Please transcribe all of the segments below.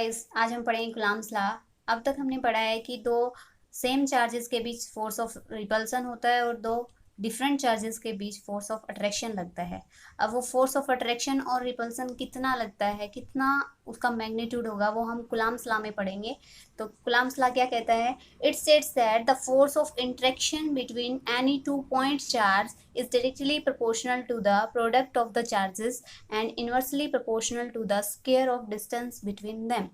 Guys, आज हम पढ़ेंगे कूलम्ब्स लॉ। अब तक हमने पढ़ा है कि दो सेम चार्जेस के बीच फोर्स ऑफ रिपल्सन होता है और दो डिफरेंट चार्जेस के बीच फोर्स ऑफ अट्रैक्शन लगता है। अब वो फोर्स ऑफ अट्रैक्शन और रिपल्सन कितना लगता है, कितना उसका मैग्नीट्यूड होगा, वो हम कूलम्ब्स लॉ में पढ़ेंगे। तो कूलम्ब्स लॉ क्या कहता है? It states that the force of interaction between any two point charge is directly proportional to the product of the charges and inversely proportional to the square of distance between them।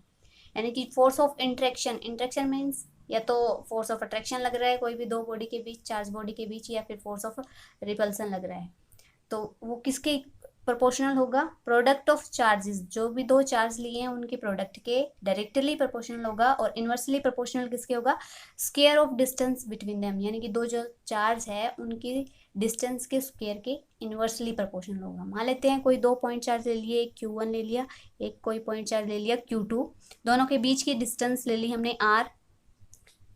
यानी कि force of interaction, interaction means या तो force of attraction लग रहा है कोई भी दो बॉडी के बीच, चार्ज बॉडी के बीच, या फिर फोर्स ऑफ रिपल्सन लग रहा है, तो वो किसके प्रोपोर्शनल होगा? प्रोडक्ट ऑफ चार्जेस, जो भी दो चार्ज लिए हैं उनके प्रोडक्ट के डायरेक्टली प्रोपोर्शनल होगा। और इनवर्सली प्रोपोर्शनल किसके होगा? Square of distance between them, यानी कि दो जो चार्ज है उनकी डिस्टेंस के स्क्वायर के इनवर्सली प्रोपोर्शनल होगा। मान लेते हैं कोई दो पॉइंट चार्ज ले लिए, एक Q1 ले लिया, एक कोई पॉइंट चार्ज ले लिया Q2, दोनों के बीच की डिस्टेंस ले ली हमने R।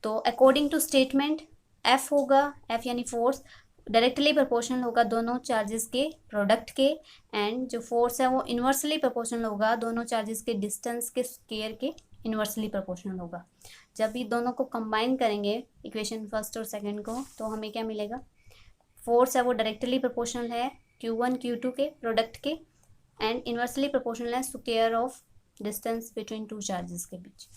तो अकॉर्डिंग टू स्टेटमेंट F होगा, F यानी फोर्स डायरेक्टली प्रोपोर्शनल होगा दोनों चार्जेस के प्रोडक्ट के, एंड जो फोर्स है वो इनवर्सली प्रोपोर्शनल होगा दोनों चार्जेस के डिस्टेंस के स्क्वायर के इनवर्सली प्रोपोर्शनल होगा। जब ये दोनों को कंबाइन करेंगे इक्वेशन फर्स्ट और सेकंड को, तो हमें क्या मिलेगा? फोर्स है वो डायरेक्टली प्रोपोर्शनल है Q1 Q2 के प्रोडक्ट के, एंड इनवर्सली प्रोपोर्शनल है square of distance between two charges के बीच।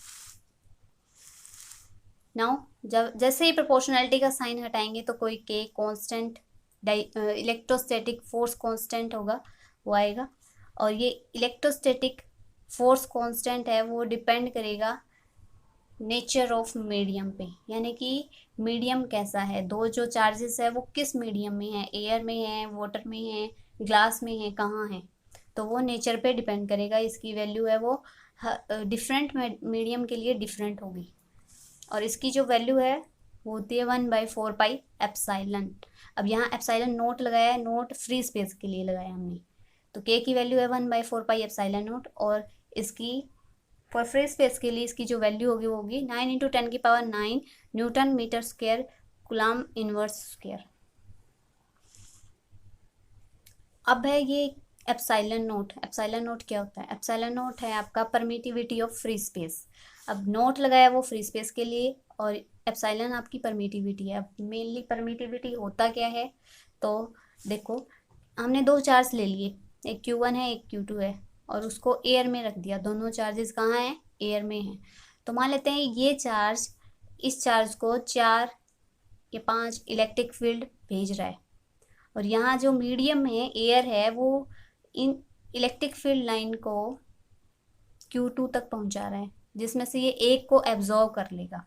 नाउ जब जैसे ही प्रोपोर्शनैलिटी का साइन हटाएंगे तो कोई के कांस्टेंट, इलेक्ट्रोस्टैटिक फोर्स कांस्टेंट होगा वो आएगा। और ये इलेक्ट्रोस्टैटिक फोर्स कांस्टेंट है वो डिपेंड करेगा नेचर ऑफ मीडियम पे, यानी कि मीडियम कैसा है, दो जो चार्जेस है वो किस मीडियम में है, एयर में है, वाटर में है, ग्लास में है, कहाँ है, तो वो नेचर पे डिपेंड करेगा। इसकी वैल्यू है वो डिफरेंट मीडियम के लिए डिफरेंट होगी। और इसकी जो वैल्यू है वो होती है 1/4 पाई एप्साइलन। अब यहाँ एप्साइलन नोट लगाया है, नोट फ्री स्पेस के लिए लगाया हमने, तो के की वैल्यू है 1/4 पाई एप्साइलन नोट। और इसकी फॉर फ्री स्पेस के लिए इसकी जो वैल्यू होगी वो होगी 9 × 10⁹ newton metre square coulomb inverse square. अब है ये एप्साइलन नोट। एप्साइलन नोट क्या होता है? एप्साइलन नोट है आपका परमिटिविटी ऑफ फ्री स्पेस। अब नोट लगाया वो फ्री स्पेस के लिए और एप्साइलन आपकी परमिटिविटी है। अब मेनली परमिटिविटी होता क्या है, तो देखो हमने दो चार्ज ले लिए, एक Q1 है एक Q2 है, और उसको एयर में रख दिया। दोनों चार्जेस कहाँ हैं? एयर में हैं। तो मान लेते हैं ये चार्ज इस चार्ज को 4 या 5 इलेक्ट्रिक फील्ड भेज रहा है, और यहाँ जो मीडियम है एयर है वो इन इलेक्ट्रिक फील्ड लाइन को Q2 तक पहुँचा रहा है, जिसमें से ये एक को एब्जॉर्व कर लेगा,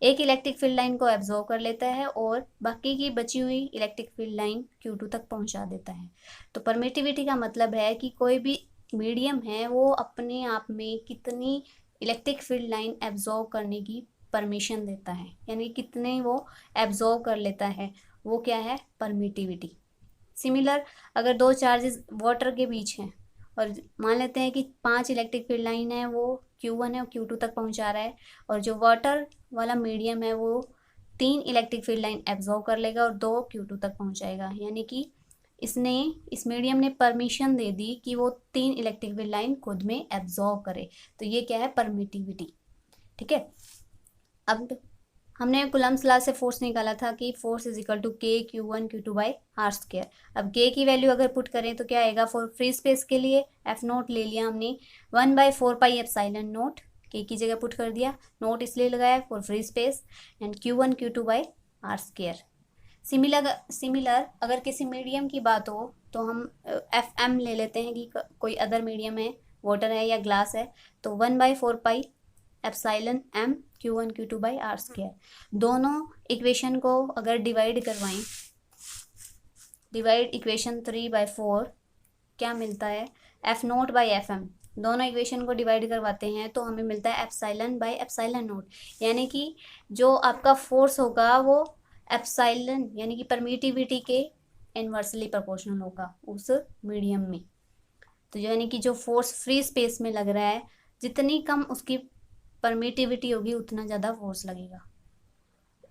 एक इलेक्ट्रिक फील्ड लाइन को एब्जॉर्व कर लेता है और बाकी की बची हुई इलेक्ट्रिक फील्ड लाइन Q2 तक पहुंचा देता है। तो परमिटिविटी का मतलब है कि कोई भी मीडियम है वो अपने आप में कितनी इलेक्ट्रिक फील्ड लाइन एब्जॉर्व करने की परमिशन देता है, यानी कितने वो एब्जॉर्व कर लेता है, वो क्या है? परमिटिविटी। सिमिलर अगर दो चार्जेस वाटर के बीच हैं और मान लेते हैं कि 5 इलेक्ट्रिक फील्ड लाइन है वो Q1 है और Q2 तक पहुंचा रहा है, और जो वाटर वाला मीडियम है वो 3 इलेक्ट्रिक फील्ड लाइन एब्जॉर्व कर लेगा और 2 Q2 तक पहुंचाएगा, यानी कि इस मीडियम ने परमिशन दे दी कि वो 3 इलेक्ट्रिक फील्ड लाइन खुद में एब्जॉर्व करे। तो ये क्या है? परमिटिविटी। ठीक है। अब हमने कूलम्ब्स लॉ से फोर्स निकाला था कि फोर्स इज इक्वल टू के Q1 Q2/r²। अब के की वैल्यू अगर पुट करें तो क्या आएगा? फॉर फ्री स्पेस के लिए एफ नोट ले लिया हमने 1/4 पाई एप्साइलन नोट, के की जगह पुट कर दिया, नोट इसलिए लगाया for free space, and Q1 Q2/r²। Similar अगर किसी मीडियम की बात हो तो हम FM ले लेते हैं कि कोई अदर मीडियम है, वाटर है या ग्लास है, तो 1/4 pi epsilon M Q1 Q2/r²। दोनों इक्वेशन को अगर डिवाइड करवाएं, डिवाइड इक्वेशन 3/4, क्या मिलता है? F0/FM। दोनों इक्वेशन को डिवाइड करवाते हैं तो हमें मिलता है एप्साइलन/एप्साइलन नोट, यानी कि जो आपका फोर्स होगा वो एप्साइलन यानी कि परमिटिविटी के इनवर्सली प्रोपोर्शनल होगा उस मीडियम में। तो यानी कि जो फोर्स फ्री स्पेस में लग रहा है, जितनी कम उसकी परमिटिविटी होगी उतना ज़्यादा फोर्स लगेगा।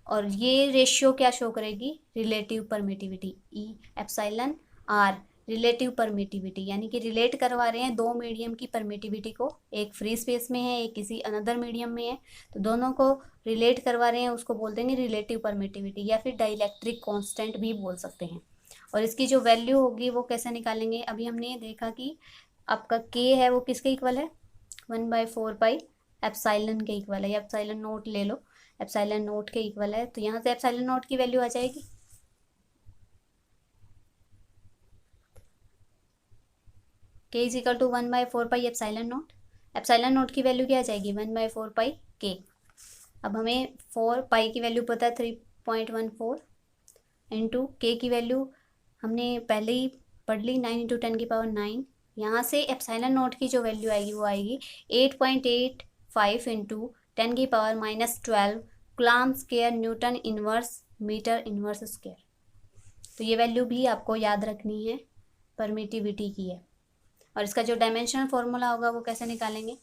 और ये रेशियो क्या शो करेगी? Relative permittivity E epsilon R, relative permittivity, यानी कि रिलेट करवा रहे हैं दो मीडियम की परमिटिविटी को, एक फ्री स्पेस में है एक किसी अनदर मीडियम में है, तो दोनों को रिलेट करवा रहे हैं, उसको बोलते हैं रिलेटिव परमिटिविटी, या फिर डाइलेक्ट्रिक कांस्टेंट भी बोल सकते हैं। और इसकी जो वैल्यू होगी वो कैसे निकालेंगे, अभी हमने देखा कि आपका के है वो किसके इक्वल है, 1/4 पाई एप्साइलन के इक्वल है, या एप्साइलन नोट ले लो, एप्साइलन नोट के इक्वल है, तो यहाँ से एप्साइलन नोट की वैल्यू आ जाएगी, K is equal to 1/4 pi epsilon naught. Epsilon naught की वैल्यू क्या आ जाएगी, 1/4 पाई के। अब हमें 4 पाई की वैल्यू पता है 3.14, इंटू के की वैल्यू हमने पहले ही पढ़ ली, 9 × 10⁹ यहाँ से एप्साइलन नोट की जो वैल्यू आएगी वो आएगी 8.85 into 10⁻⁻12 coulomb square newton inverse metre inverse square. तो ये वैल्यू भी आपको याद रखनी है, परमिटिविटी की है। और इसका जो डायमेंशनल फॉर्मूला होगा वो कैसे निकालेंगे,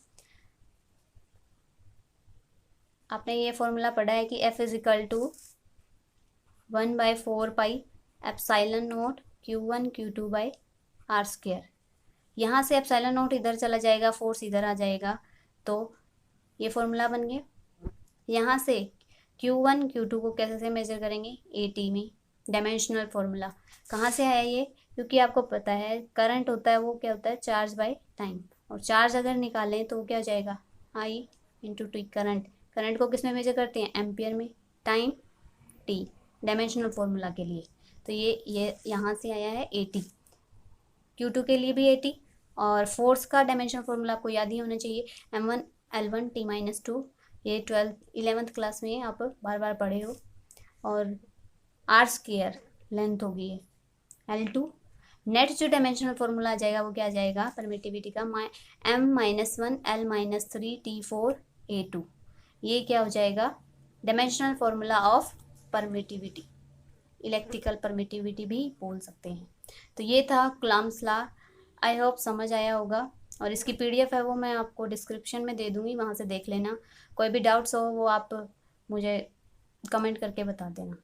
आपने ये फॉर्मूला पढ़ा है कि F is equal to 1/4 pi epsilon naught Q1 Q2/R²। यहाँ से एप्साइलन नोट इधर चला जाएगा, फोर्स इधर आ जाएगा, तो ये फॉर्मूला बन गया। यहाँ से Q1 Q2 को कैसे से मेजर करेंगे, AT में, डायमेंशनल फॉर्मूला कहाँ से आया ये, क्योंकि आपको पता है करंट होता है वो क्या होता है, चार्ज बाय टाइम, और चार्ज अगर निकालें तो वो क्या हो जाएगा, I × T करंट। करंट को किस में मेजर करते हैं, एम्पियर में, टाइम T, डायमेंशनल फॉर्मूला के लिए। तो ये यहाँ से आया है AT, Q2 के लिए भी AT, और फोर्स का डायमेंशनल फॉर्मूला आपको याद ही होना चाहिए, M1 L1 T-2, ये 11th क्लास में आप बार बार पढ़े हो। और R² लेंथ होगी है, L2। नेट जो डायमेंशनल फॉर्मूला आ जाएगा वो क्या आ जाएगा, परमिटिविटी का, M-1 L-3 T4 A2। ये क्या हो जाएगा, dimensional formula of permittivity, electrical permittivity भी बोल सकते हैं। तो ये था कूलम्ब्स लॉ, आई होप समझ आया होगा। और इसकी PDF है वो मैं आपको डिस्क्रिप्शन में दे दूँगी, वहाँ से देख लेना। कोई भी डाउट्स हो वो आप मुझे कमेंट करके बता देना।